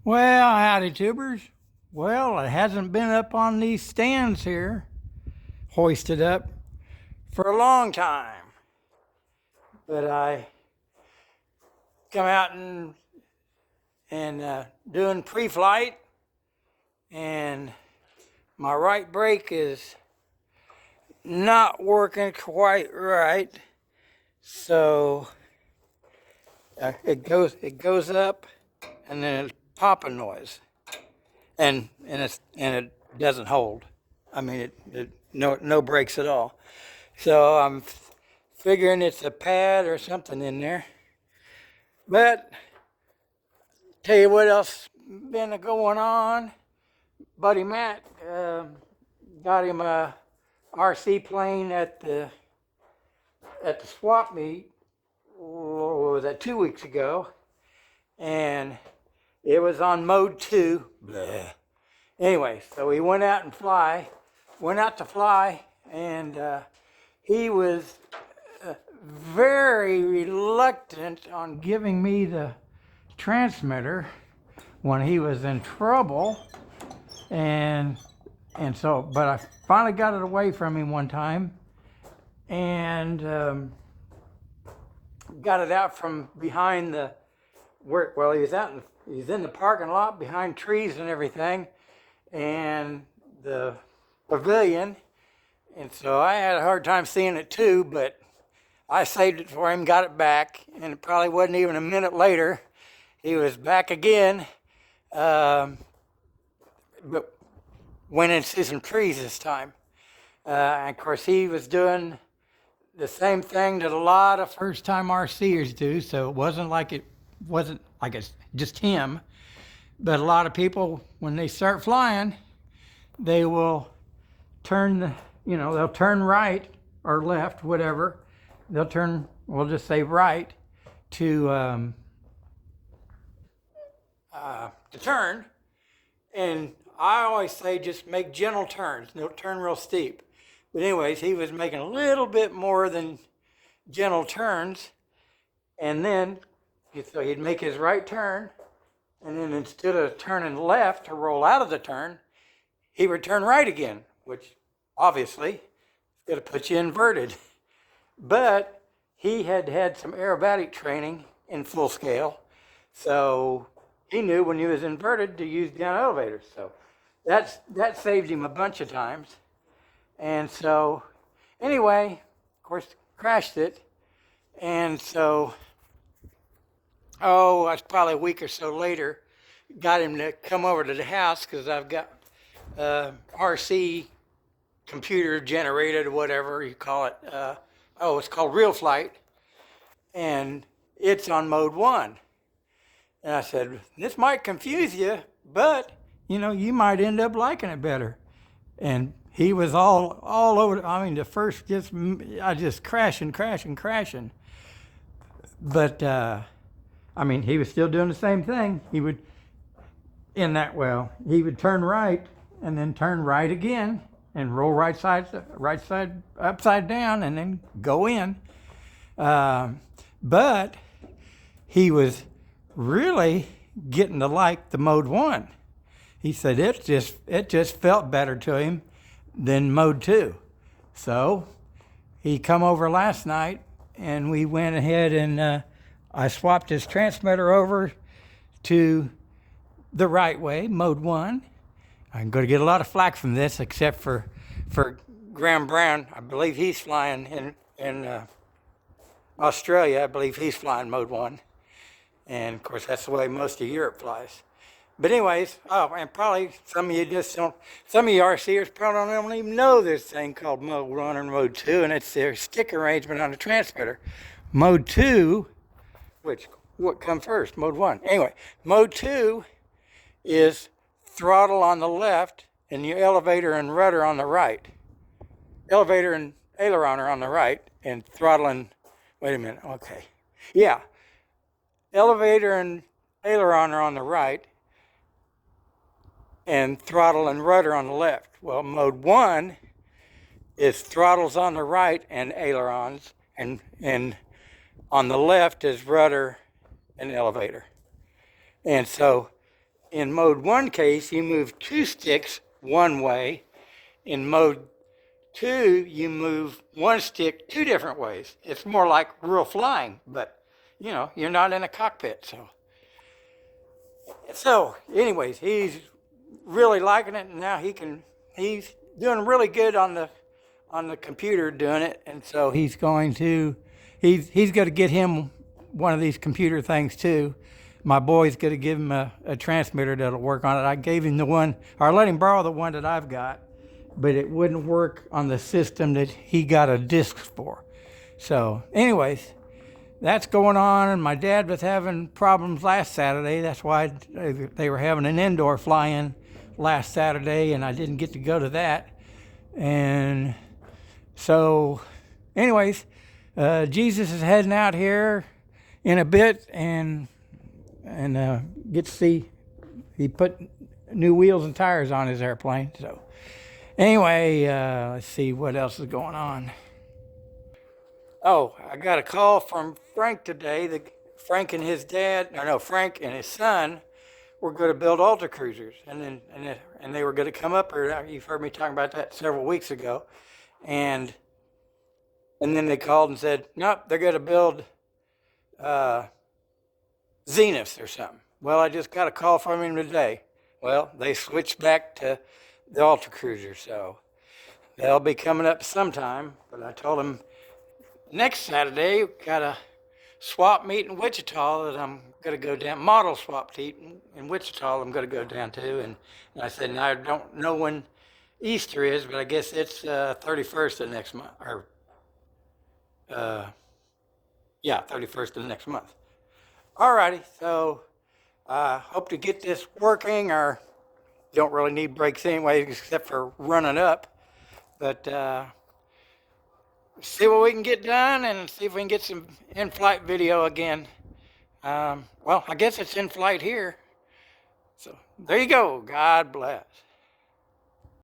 Well, howdy, tubers. Well, it hasn't been up on these stands here, hoisted up, for a long time. But I come out and doing pre-flight, and my right brake is not working quite right. So it goes up, and then it's popping noise. And it doesn't hold. I mean, no brakes at all. So I'm figuring it's a pad or something in there. But tell you what else been going on. Buddy Matt got him a RC plane at the swap meet. What was that? 2 weeks ago, and it was on mode 2. Blah. Anyway, so we went out to fly, and he was very reluctant on giving me the transmitter when he was in trouble, and but I finally got it away from him one time, and got it out from behind the work. Well, he's in the parking lot behind trees and everything, and the pavilion. And so I had a hard time seeing it too, but I saved it for him, got it back, and it probably wasn't even a minute later. He was back again, but went into some trees this time. And of course, he was doing the same thing that a lot of first-time RCers do, so it wasn't like it's just him. But a lot of people, when they start flying, they will they'll turn right or left, whatever. They'll turn, we'll just say right, to turn. And I always say just make gentle turns. Don't turn real steep. But anyways, he was making a little bit more than gentle turns. And then, so he'd make his right turn, and then instead of turning left to roll out of the turn, he would turn right again, which obviously is going to put you inverted. But he had had some aerobatic training in full scale, so he knew when he was inverted to use down elevators. So that saved him a bunch of times. And so anyway, of course, crashed it. And so, I was probably a week or so later, got him to come over to the house because I've got RC computer generated, whatever you call it. It's called Real Flight, and it's on mode 1. And I said, this might confuse you, but you might end up liking it better. And he was all over. I mean, the first I just crashing. But he was still doing the same thing. He would turn right and then turn right again and roll right side upside down and then go in. But he was really getting to like the mode 1. He said it just felt better to him than mode 2. So he come over last night, and we went ahead and I swapped his transmitter over to the right way, mode 1. I'm going to get a lot of flack from this, except for Graham Brown. I believe he's flying in Australia. I believe he's flying mode 1. And of course, that's the way most of Europe flies. But anyways, and probably some of you RCers probably don't even know this thing called mode 1 or mode 2, and it's their stick arrangement on the transmitter. Mode 2, what comes first? Mode 1. Anyway, mode 2 is throttle on the left and your elevator and rudder on the right. Elevator and aileron are on the right, and throttle and, wait a minute, okay. Yeah, elevator and aileron are on the right, and throttle and rudder on the left. Well, mode 1 is throttles on the right and ailerons, and on the left is rudder and elevator. And so in mode 1 case, you move 2 sticks one way. In mode 2, you move 1 stick 2 different ways. It's more like real flying, but you're not in a cockpit. So anyways, he's really liking it, and now he's doing really good on the computer doing it, and so he's going to get him one of these computer things too. My boy's going to give him a transmitter that'll work on it. I gave him the one, or I let him borrow the one that I've got, but it wouldn't work on the system that he got a disc for. So anyways, that's going on, and my dad was having problems last Saturday. That's why they were having an indoor fly-in last Saturday, and I didn't get to go to that. And so anyways, Jesus is heading out here in a bit, and get to see, he put new wheels and tires on his airplane. So anyway, let's see what else is going on. Oh, I got a call from Frank today. Frank and his son were going to build Ultra Cruisers, and they were going to come up here. You've heard me talking about that several weeks ago, and then they called and said, nope, they're going to build Zeniths or something. Well, I just got a call from him today. Well, they switched back to the Ultra Cruiser, so they'll be coming up sometime. But I told him next Saturday, got a swap meet in Wichita that I'm going to go down, model swap meet in Wichita I'm going to go down to. And I said, I don't know when Easter is, but I guess it's 31st of next month, or 31st of next month. Alrighty, so I hope to get this working, or don't really need brakes anyway, except for running up. But see what we can get done, and see if we can get some in-flight video again. Well, I guess it's in flight here. So there you go. God bless.